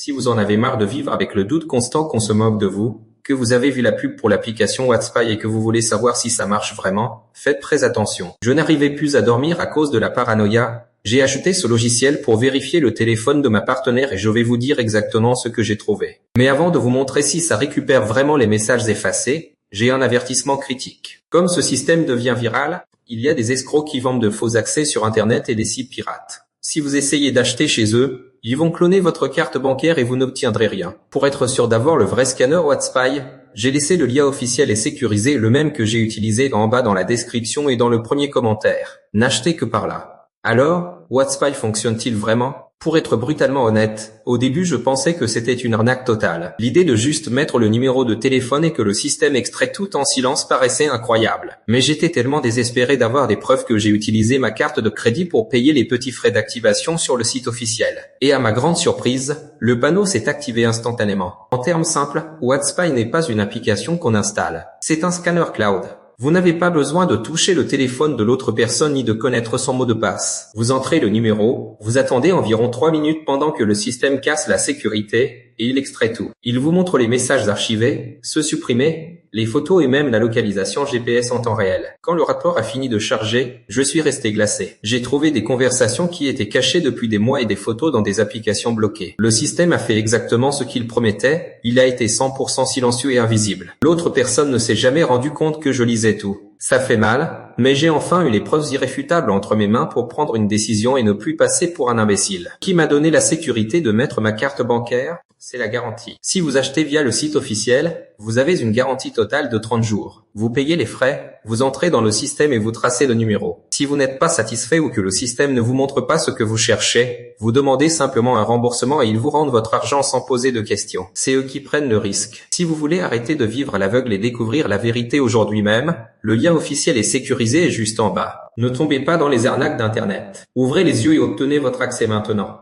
Si vous en avez marre de vivre avec le doute constant qu'on se moque de vous, que vous avez vu la pub pour l'application WhatsApp et que vous voulez savoir si ça marche vraiment, faites très attention. Je n'arrivais plus à dormir à cause de la paranoïa. J'ai acheté ce logiciel pour vérifier le téléphone de ma partenaire et je vais vous dire exactement ce que j'ai trouvé. Mais avant de vous montrer si ça récupère vraiment les messages effacés, j'ai un avertissement critique. Comme ce système devient viral, il y a des escrocs qui vendent de faux accès sur Internet et des sites pirates. Si vous essayez d'acheter chez eux, ils vont cloner votre carte bancaire et vous n'obtiendrez rien. Pour être sûr d'avoir le vrai scanner WhatsApp, j'ai laissé le lien officiel et sécurisé, le même que j'ai utilisé en bas dans la description et dans le premier commentaire. N'achetez que par là. Alors, WhatsApp fonctionne-t-il vraiment? Pour être brutalement honnête, au début je pensais que c'était une arnaque totale. L'idée de juste mettre le numéro de téléphone et que le système extrait tout en silence paraissait incroyable. Mais j'étais tellement désespéré d'avoir des preuves que j'ai utilisé ma carte de crédit pour payer les petits frais d'activation sur le site officiel. Et à ma grande surprise, le panneau s'est activé instantanément. En termes simples, WhatsApp n'est pas une application qu'on installe. C'est un scanner cloud. Vous n'avez pas besoin de toucher le téléphone de l'autre personne ni de connaître son mot de passe. Vous entrez le numéro, vous attendez environ 3 minutes pendant que le système casse la sécurité et il extrait tout. Il vous montre les messages archivés, ceux supprimés, les photos et même la localisation GPS en temps réel. Quand le rapport a fini de charger, je suis resté glacé. J'ai trouvé des conversations qui étaient cachées depuis des mois et des photos dans des applications bloquées. Le système a fait exactement ce qu'il promettait, il a été 100% silencieux et invisible. L'autre personne ne s'est jamais rendu compte que je lisais tout. Ça fait mal, mais j'ai enfin eu les preuves irréfutables entre mes mains pour prendre une décision et ne plus passer pour un imbécile. Qui m'a donné la sécurité de mettre ma carte bancaire? C'est la garantie. Si vous achetez via le site officiel, vous avez une garantie totale de 30 jours. Vous payez les frais, vous entrez dans le système et vous tracez le numéro. Si vous n'êtes pas satisfait ou que le système ne vous montre pas ce que vous cherchez, vous demandez simplement un remboursement et ils vous rendent votre argent sans poser de questions. C'est eux qui prennent le risque. Si vous voulez arrêter de vivre à l'aveugle et découvrir la vérité aujourd'hui même, le lien officiel est sécurisé et juste en bas. Ne tombez pas dans les arnaques d'Internet. Ouvrez les yeux et obtenez votre accès maintenant.